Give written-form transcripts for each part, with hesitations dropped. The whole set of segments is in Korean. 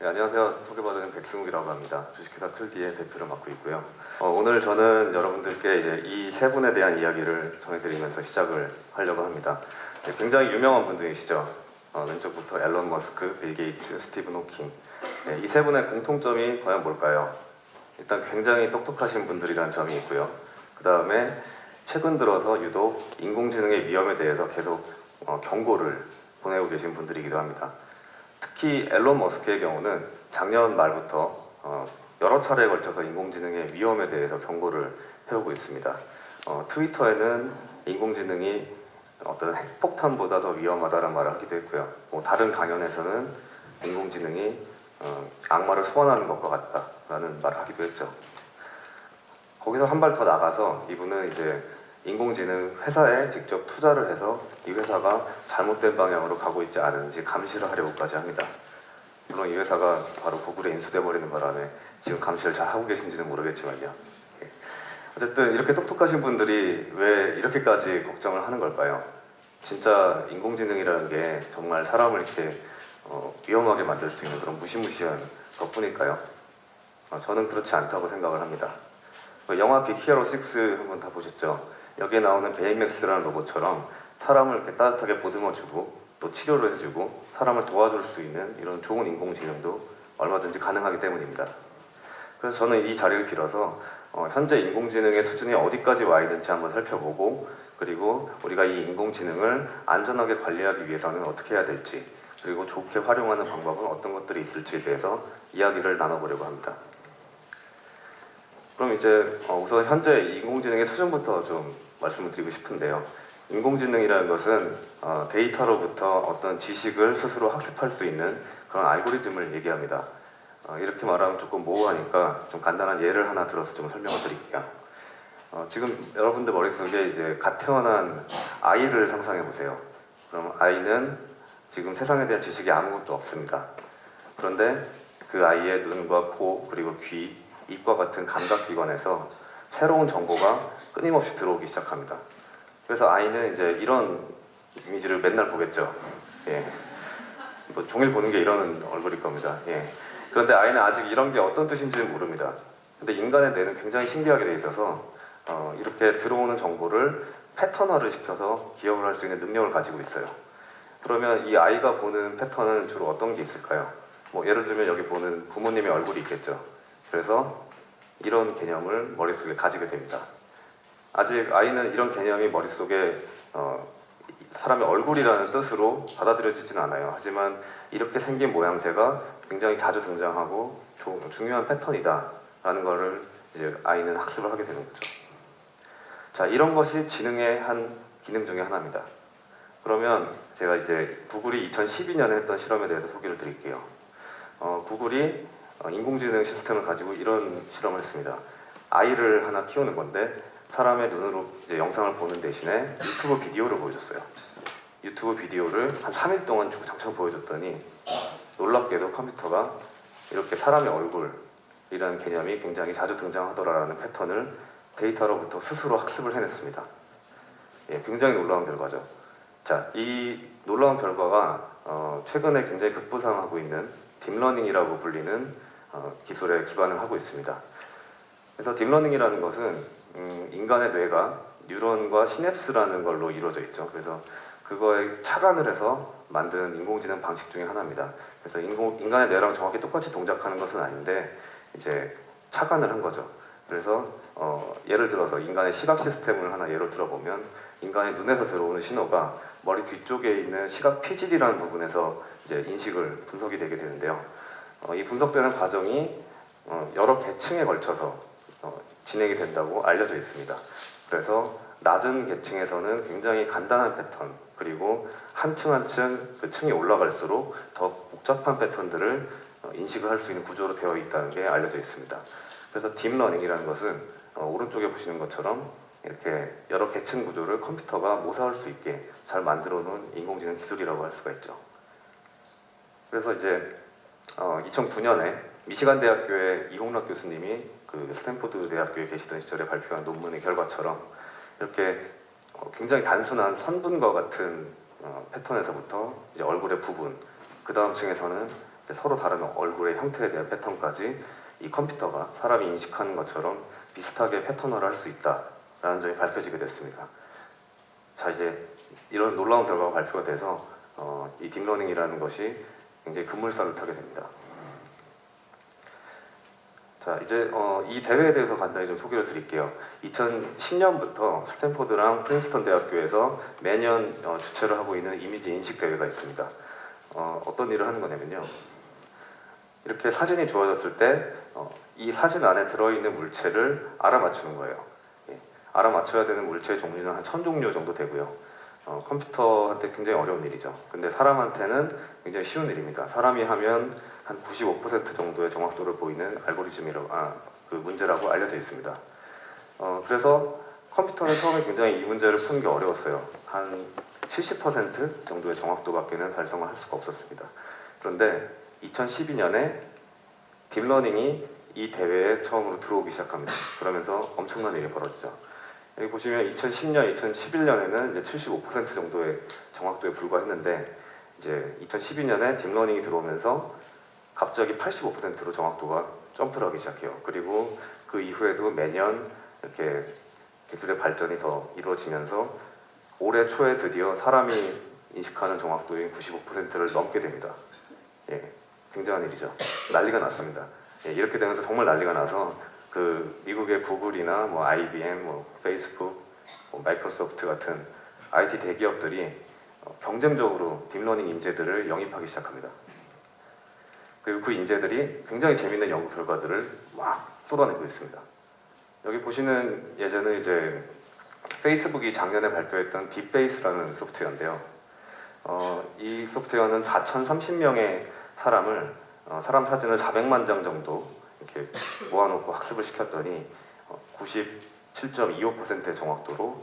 네, 안녕하세요. 소개받은 백승욱이라고 합니다. 주식회사 클디의 대표를 맡고 있고요. 오늘 저는 여러분들께 이제 이 세 분에 대한 이야기를 전해드리면서 시작을 하려고 합니다. 네, 굉장히 유명한 분들이시죠. 왼쪽부터 앨런 머스크, 빌 게이츠, 스티븐 호킹. 네, 이 세 분의 공통점이 과연 뭘까요? 일단 굉장히 똑똑하신 분들이라는 점이 있고요. 그 다음에 최근 들어서 유독 인공지능의 위험에 대해서 계속 경고를 보내고 계신 분들이기도 합니다. 특히 앨런 머스크의 경우는 작년 말부터 여러 차례에 걸쳐서 인공지능의 위험에 대해서 경고를 해오고 있습니다. 트위터에는 인공지능이 어떤 핵폭탄보다 더 위험하다는 말을 하기도 했고요. 다른 강연에서는 인공지능이 악마를 소환하는 것과 같다라는 말을 하기도 했죠. 거기서 한 발 더 나가서 이분은 이제 인공지능 회사에 직접 투자를 해서 이 회사가 잘못된 방향으로 가고 있지 않은지 감시를 하려고까지 합니다. 물론 이 회사가 바로 구글에 인수돼 버리는 바람에 지금 감시를 잘 하고 계신지는 모르겠지만요. 어쨌든 이렇게 똑똑하신 분들이 왜 이렇게까지 걱정을 하는 걸까요? 진짜 인공지능이라는 게 정말 사람을 이렇게 위험하게 만들 수 있는 그런 무시무시한 것뿐일까요? 저는 그렇지 않다고 생각을 합니다. 영화 빅 히어로 6 한번 다 보셨죠? 여기에 나오는 베이맥스라는 로봇처럼 사람을 이렇게 따뜻하게 보듬어주고 또 치료를 해주고 사람을 도와줄 수 있는 이런 좋은 인공지능도 얼마든지 가능하기 때문입니다. 그래서 저는 이 자리를 빌어서 현재 인공지능의 수준이 어디까지 와 있는지 한번 살펴보고, 그리고 우리가 이 인공지능을 안전하게 관리하기 위해서는 어떻게 해야 될지, 그리고 좋게 활용하는 방법은 어떤 것들이 있을지에 대해서 이야기를 나눠보려고 합니다. 그럼 이제 우선 현재 인공지능의 수준부터 좀 말씀을 드리고 싶은데요. 인공지능이라는 것은 데이터로부터 어떤 지식을 스스로 학습할 수 있는 그런 알고리즘을 얘기합니다. 이렇게 말하면 조금 모호하니까 좀 간단한 예를 하나 들어서 좀 설명을 드릴게요. 지금 여러분들 머릿속에 이제 갓 태어난 아이를 상상해 보세요. 그럼 아이는 지금 세상에 대한 지식이 아무것도 없습니다. 그런데 그 아이의 눈과 코, 그리고 귀, 입과 같은 감각기관에서 새로운 정보가 끊임없이 들어오기 시작합니다. 그래서 아이는 이제 이런 이미지를 맨날 보겠죠. 예. 뭐 종일 보는 게 이런 얼굴일 겁니다. 예. 그런데 아이는 아직 이런 게 어떤 뜻인지는 모릅니다. 근데 인간의 뇌는 굉장히 신기하게 돼 있어서 이렇게 들어오는 정보를 패턴화를 시켜서 기억을 할 수 있는 능력을 가지고 있어요. 그러면 이 아이가 보는 패턴은 주로 어떤 게 있을까요? 뭐 예를 들면 여기 보는 부모님의 얼굴이 있겠죠. 그래서 이런 개념을 머릿속에 가지게 됩니다. 아직 아이는 이런 개념이 머릿속에 사람의 얼굴이라는 뜻으로 받아들여지진 않아요. 하지만 이렇게 생긴 모양새가 굉장히 자주 등장하고 중요한 패턴이다 라는 거를 이제 아이는 학습을 하게 되는 거죠. 자, 이런 것이 지능의 한 기능 중에 하나입니다. 그러면 제가 이제 구글이 2012년에 했던 실험에 대해서 소개를 드릴게요. 구글이 인공지능 시스템을 가지고 이런 실험을 했습니다. 아이를 하나 키우는 건데 사람의 눈으로 이제 영상을 보는 대신에 유튜브 비디오를 보여줬어요. 유튜브 비디오를 한 3일 동안 주구장창 보여줬더니 놀랍게도 컴퓨터가 이렇게 사람의 얼굴이라는 개념이 굉장히 자주 등장하더라라는 패턴을 데이터로부터 스스로 학습을 해냈습니다. 예, 굉장히 놀라운 결과죠. 자, 이 놀라운 결과가 최근에 굉장히 급부상하고 있는 딥러닝이라고 불리는 기술에 기반을 하고 있습니다. 그래서 딥러닝이라는 것은 인간의 뇌가 뉴런과 시냅스라는 걸로 이루어져 있죠. 그래서 그거에 착안을 해서 만든 인공지능 방식 중에 하나입니다. 그래서 인간의 뇌랑 정확히 똑같이 동작하는 것은 아닌데 이제 착안을 한 거죠. 그래서 예를 들어서 인간의 시각 시스템을 하나 예로 들어보면 인간의 눈에서 들어오는 신호가 머리 뒤쪽에 있는 시각 피질이라는 부분에서 이제 인식을 분석이 되게 되는데요. 이 분석되는 과정이 여러 계층에 걸쳐서 진행이 된다고 알려져 있습니다. 그래서 낮은 계층에서는 굉장히 간단한 패턴, 그리고 한층 한층 그 층이 올라갈수록 더 복잡한 패턴들을 인식을 할 수 있는 구조로 되어 있다는 게 알려져 있습니다. 그래서 딥러닝이라는 것은 오른쪽에 보시는 것처럼 이렇게 여러 계층 구조를 컴퓨터가 모사할 수 있게 잘 만들어 놓은 인공지능 기술이라고 할 수가 있죠. 그래서 이제 2009년에 미시간 대학교의 이홍락 교수님이 그 스탠포드 대학교에 계시던 시절에 발표한 논문의 결과처럼 이렇게 굉장히 단순한 선분과 같은 패턴에서부터 이제 얼굴의 부분, 그 다음 층에서는 이제 서로 다른 얼굴의 형태에 대한 패턴까지 이 컴퓨터가 사람이 인식하는 것처럼 비슷하게 패턴화를 할 수 있다라는 점이 밝혀지게 됐습니다. 자, 이제 이런 놀라운 결과가 발표가 돼서 이 딥러닝이라는 것이 굉장히 급물살을 타게 됩니다. 자, 이제 이 대회에 대해서 간단히 좀 소개를 드릴게요. 2010년부터 스탠포드랑 프린스턴 대학교에서 매년 주최를 하고 있는 이미지 인식 대회가 있습니다. 어떤 일을 하는 거냐면요. 이렇게 사진이 주어졌을 때 이 사진 안에 들어있는 물체를 알아맞추는 거예요. 예, 알아맞춰야 되는 물체의 종류는 한 1000종류 정도 되고요. 컴퓨터한테 굉장히 어려운 일이죠. 근데 사람한테는 굉장히 쉬운 일입니다. 사람이 하면 한 95% 정도의 정확도를 보이는 그 문제라고 알려져 있습니다. 그래서 컴퓨터는 처음에 굉장히 이 문제를 푸는 게 어려웠어요. 한 70% 정도의 정확도밖에는 달성을 할 수가 없었습니다. 그런데 2012년에 딥러닝이 이 대회에 처음으로 들어오기 시작합니다. 그러면서 엄청난 일이 벌어지죠. 여기 보시면 2010년, 2011년에는 이제 75% 정도의 정확도에 불과했는데 이제 2012년에 딥러닝이 들어오면서 갑자기 85%로 정확도가 점프를 하기 시작해요. 그리고 그 이후에도 매년 이렇게 기술의 발전이 더 이루어지면서 올해 초에 드디어 사람이 인식하는 정확도인 95%를 넘게 됩니다. 예, 굉장한 일이죠. 난리가 났습니다. 예, 이렇게 되면서 정말 난리가 나서 그 미국의 구글이나 뭐 IBM, 뭐 페이스북, 뭐 마이크로소프트 같은 IT 대기업들이 경쟁적으로 딥러닝 인재들을 영입하기 시작합니다. 그리고 그 인재들이 굉장히 재밌는 연구 결과들을 막 쏟아내고 있습니다. 여기 보시는 예제는 이제 페이스북이 작년에 발표했던 딥페이스라는 소프트웨어인데요. 이 소프트웨어는 4,030명의 사람 사진을 400만 장 정도 이렇게 모아놓고 학습을 시켰더니 97.25%의 정확도로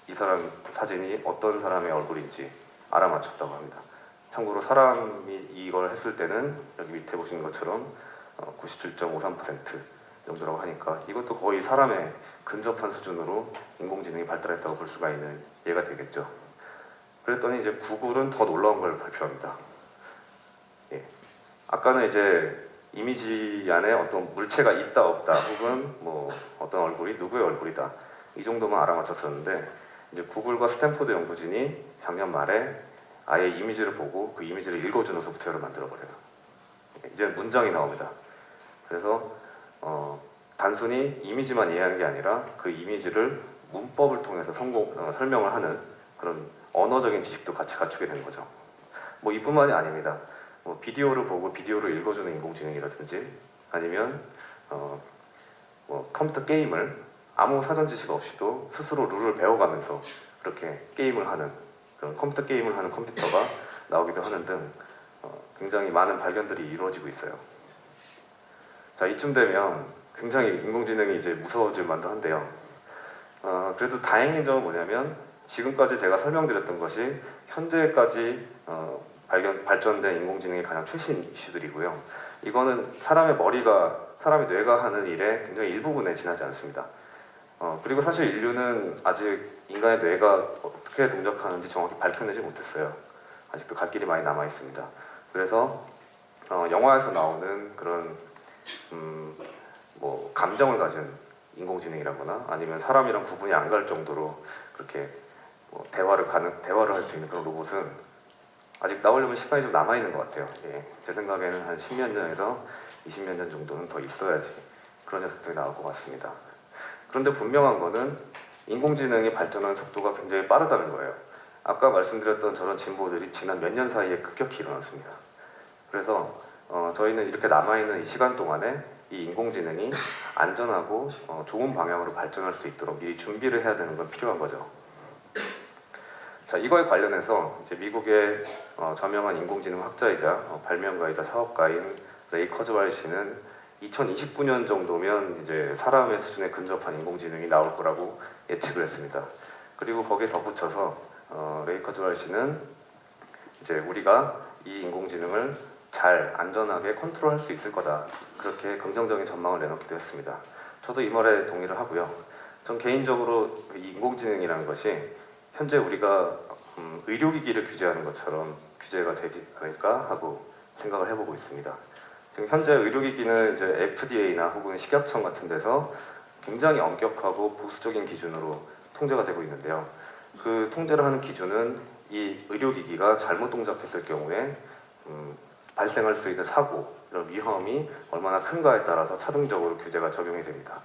이 사람 사진이 어떤 사람의 얼굴인지 알아맞혔다고 합니다. 참고로 사람이 이걸 했을 때는 여기 밑에 보시는 것처럼 97.53% 정도라고 하니까 이것도 거의 사람에 근접한 수준으로 인공지능이 발달했다고 볼 수가 있는 예가 되겠죠. 그랬더니 이제 구글은 더 놀라운 걸 발표합니다. 예. 아까는 이제 이미지 안에 어떤 물체가 있다 없다 혹은 뭐 어떤 얼굴이 누구의 얼굴이다 이 정도만 알아맞혔었는데 이제 구글과 스탠포드 연구진이 작년 말에 아예 이미지를 보고 그 이미지를 읽어주는 소프트웨어를 만들어버려요. 이제 문장이 나옵니다. 그래서 단순히 이미지만 이해하는 게 아니라 그 이미지를 문법을 통해서 설명을 하는 그런 언어적인 지식도 같이 갖추게 되는 거죠. 뭐 이뿐만이 아닙니다. 뭐 비디오를 보고 비디오를 읽어주는 인공지능이라든지 아니면 뭐 컴퓨터 게임을 아무 사전 지식 없이도 스스로 룰을 배워가면서 그렇게 게임을 하는 그런 컴퓨터 게임을 하는 컴퓨터가 나오기도 하는 등 굉장히 많은 발견들이 이루어지고 있어요. 자, 이쯤 되면 굉장히 인공지능이 이제 무서워질 만도 한데요. 그래도 다행인 점은 뭐냐면 지금까지 제가 설명드렸던 것이 현재까지 발전된 인공지능의 가장 최신 이슈들이고요. 이거는 사람의 뇌가 하는 일의 굉장히 일부분에 지나지 않습니다. 그리고 사실 인류는 아직 인간의 뇌가 어떻게 동작하는지 정확히 밝혀내지 못했어요. 아직도 갈 길이 많이 남아 있습니다. 그래서 영화에서 나오는 그런 뭐 감정을 가진 인공지능이라거나 아니면 사람이랑 구분이 안 갈 정도로 그렇게 뭐 대화를 할 수 있는 그런 로봇은 아직 나오려면 시간이 좀 남아 있는 것 같아요. 예, 제 생각에는 한 10몇 년에서 20몇 년 정도는 더 있어야지 그런 녀석들이 나올 것 같습니다. 그런데 분명한 거는 인공지능이 발전하는 속도가 굉장히 빠르다는 거예요. 아까 말씀드렸던 저런 진보들이 지난 몇 년 사이에 급격히 일어났습니다. 그래서 저희는 이렇게 남아있는 이 시간 동안에 이 인공지능이 안전하고 좋은 방향으로 발전할 수 있도록 미리 준비를 해야 되는 건 필요한 거죠. 자, 이거에 관련해서 이제 미국의 저명한 인공지능 학자이자 발명가이자 사업가인 레이 커즈왈 씨는 2029년 정도면 이제 사람의 수준에 근접한 인공지능이 나올 거라고 예측을 했습니다. 그리고 거기에 덧붙여서 레이 커즈왈 씨는 이제 우리가 이 인공지능을 잘 안전하게 컨트롤할 수 있을 거다, 그렇게 긍정적인 전망을 내놓기도 했습니다. 저도 이 말에 동의를 하고요. 전 개인적으로 이 인공지능이라는 것이 현재 우리가 의료기기를 규제하는 것처럼 규제가 되지 않을까 하고 생각을 해보고 있습니다. 지금 현재 의료기기는 이제 FDA나 혹은 식약청 같은 데서 굉장히 엄격하고 보수적인 기준으로 통제가 되고 있는데요. 그 통제를 하는 기준은 이 의료기기가 잘못 동작했을 경우에 발생할 수 있는 사고, 이런 위험이 얼마나 큰가에 따라서 차등적으로 규제가 적용이 됩니다.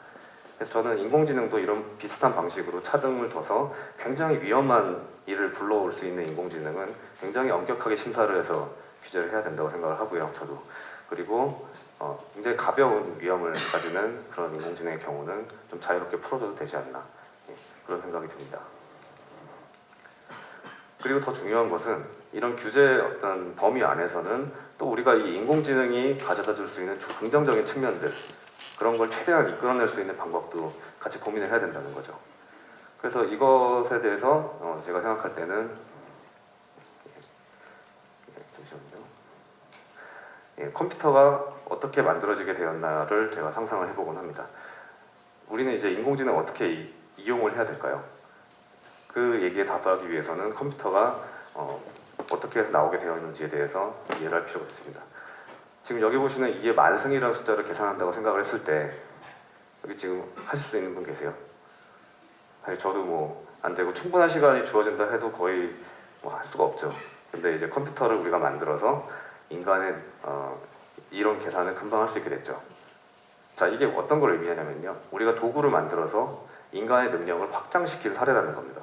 그래서 저는 인공지능도 이런 비슷한 방식으로 차등을 둬서 굉장히 위험한 일을 불러올 수 있는 인공지능은 굉장히 엄격하게 심사를 해서 규제를 해야 된다고 생각을 하고요. 저도. 그리고 굉장히 가벼운 위험을 가지는 그런 인공지능의 경우는 좀 자유롭게 풀어줘도 되지 않나, 그런 생각이 듭니다. 그리고 더 중요한 것은 이런 규제의 어떤 범위 안에서는 또 우리가 이 인공지능이 가져다 줄 수 있는 긍정적인 측면들, 그런 걸 최대한 이끌어낼 수 있는 방법도 같이 고민을 해야 된다는 거죠. 그래서 이것에 대해서 제가 생각할 때는 컴퓨터가 어떻게 만들어지게 되었나를 제가 상상을 해보곤 합니다. 우리는 이제 인공지능을 어떻게 이용을 해야 될까요? 그 얘기에 답하기 위해서는 컴퓨터가 어떻게 해서 나오게 되었는지에 대해서 이해를 할 필요가 있습니다. 지금 여기 보시는 이게 만승이라는 숫자를 계산한다고 생각을 했을 때 여기 지금 하실 수 있는 분 계세요? 아니, 저도 뭐 안 되고 충분한 시간이 주어진다 해도 거의 뭐 할 수가 없죠. 근데 이제 컴퓨터를 우리가 만들어서 인간의 이론 계산을 금방 할 수 있게 됐죠. 자, 이게 어떤 걸 의미하냐면요, 우리가 도구를 만들어서 인간의 능력을 확장시킨 사례라는 겁니다.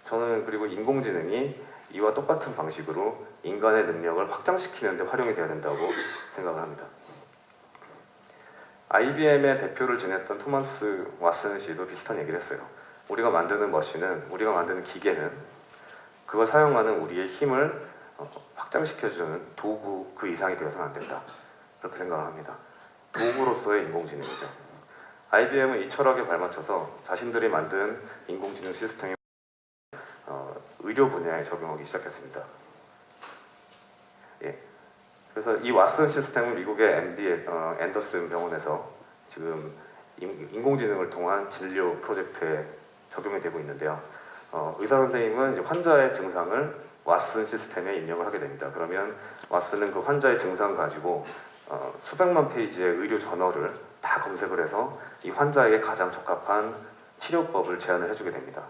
저는 그리고 인공지능이 이와 똑같은 방식으로 인간의 능력을 확장시키는 데 활용이 되어야 된다고 생각을 합니다. IBM의 대표를 지냈던 토마스 왓슨 씨도 비슷한 얘기를 했어요. 우리가 만드는 머신은, 우리가 만드는 기계는 그걸 사용하는 우리의 힘을 확장시켜주는 도구 그 이상이 되어서는 안 된다, 그렇게 생각을 합니다. 도구로서의 인공지능이죠. IBM은 이 철학에 발맞춰서 자신들이 만든 인공지능 시스템이 의료 분야에 적용하기 시작했습니다. 예. 그래서 이 왓슨 시스템은 미국의 MD 앤더슨 병원에서 지금 인공지능을 통한 진료 프로젝트에 적용이 되고 있는데요. 의사 선생님은 이제 환자의 증상을 왓슨 시스템에 입력을 하게 됩니다. 그러면 왓슨은 그 환자의 증상 가지고 수백만 페이지의 의료 저널을 다 검색을 해서 이 환자에게 가장 적합한 치료법을 제안을 해주게 됩니다.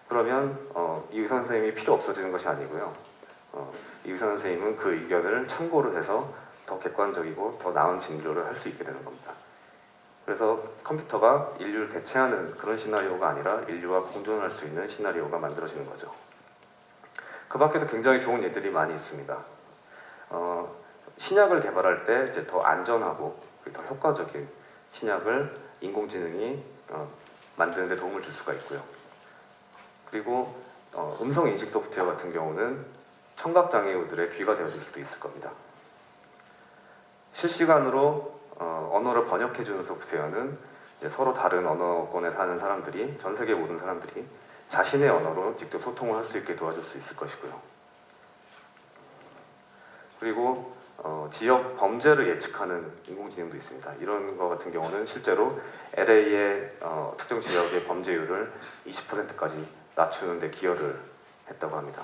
그러면 이 의사 선생님이 필요 없어지는 것이 아니고요. 이 의사 선생님은 그 의견을 참고를 해서 더 객관적이고 더 나은 진료를 할 수 있게 되는 겁니다. 그래서 컴퓨터가 인류를 대체하는 그런 시나리오가 아니라 인류와 공존할 수 있는 시나리오가 만들어지는 거죠. 그 밖에도 굉장히 좋은 예들이 많이 있습니다. 신약을 개발할 때 이제 더 안전하고 더 효과적인 신약을 인공지능이 만드는 데 도움을 줄 수가 있고요. 그리고 음성 인식 소프트웨어 같은 경우는 청각장애우들의 귀가 되어줄 수도 있을 겁니다. 실시간으로 언어를 번역해주는 소프트웨어는 이제 서로 다른 언어권에 사는 사람들이, 전 세계 모든 사람들이 자신의 언어로 직접 소통을 할 수 있게 도와줄 수 있을 것이고요. 그리고 지역 범죄를 예측하는 인공지능도 있습니다. 이런 것 같은 경우는 실제로 LA의 특정 지역의 범죄율을 20%까지 낮추는 데 기여를 했다고 합니다.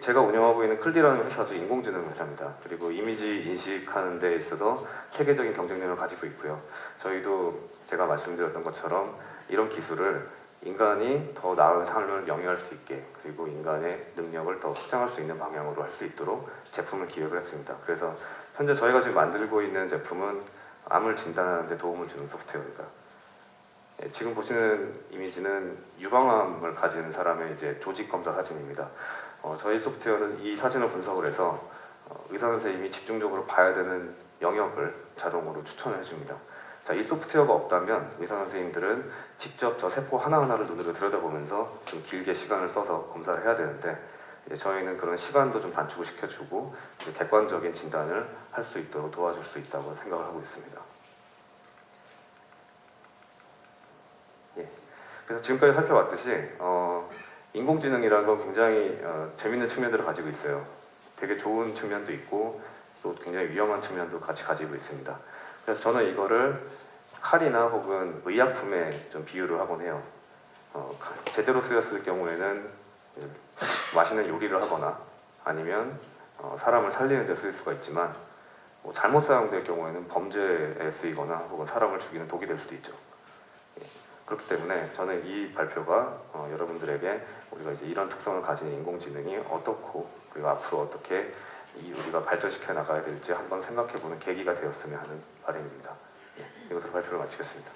제가 운영하고 있는 클디라는 회사도 인공지능 회사입니다. 그리고 이미지 인식하는 데 있어서 세계적인 경쟁력을 가지고 있고요. 저희도 제가 말씀드렸던 것처럼 이런 기술을 인간이 더 나은 삶을 영위할 수 있게, 그리고 인간의 능력을 더 확장할 수 있는 방향으로 할 수 있도록 제품을 기획을 했습니다. 그래서 현재 저희가 지금 만들고 있는 제품은 암을 진단하는 데 도움을 주는 소프트웨어입니다. 지금 보시는 이미지는 유방암을 가진 사람의 이제 조직 검사 사진입니다. 저희 소프트웨어는 이 사진을 분석을 해서 의사 선생님이 집중적으로 봐야 되는 영역을 자동으로 추천을 해줍니다. 자, 이 소프트웨어가 없다면 의사 선생님들은 직접 저 세포 하나하나를 눈으로 들여다보면서 좀 길게 시간을 써서 검사를 해야 되는데, 저희는 그런 시간도 좀 단축을 시켜주고 객관적인 진단을 할 수 있도록 도와줄 수 있다고 생각을 하고 있습니다. 그래서 지금까지 살펴봤듯이 인공지능이라는 건 굉장히 재밌는 측면들을 가지고 있어요. 되게 좋은 측면도 있고 또 굉장히 위험한 측면도 같이 가지고 있습니다. 그래서 저는 이거를 칼이나 혹은 의약품에 좀 비유를 하곤 해요. 제대로 쓰였을 경우에는 맛있는 요리를 하거나 아니면 사람을 살리는 데 쓰일 수가 있지만 잘못 사용될 경우에는 범죄에 쓰이거나 혹은 사람을 죽이는 독이 될 수도 있죠. 예, 그렇기 때문에 저는 이 발표가 여러분들에게 우리가 이제 이런 특성을 가진 인공지능이 어떻고 그리고 앞으로 어떻게 우리가 발전시켜 나가야 될지 한번 생각해보는 계기가 되었으면 하는 바람입니다. 예, 이것으로 발표를 마치겠습니다.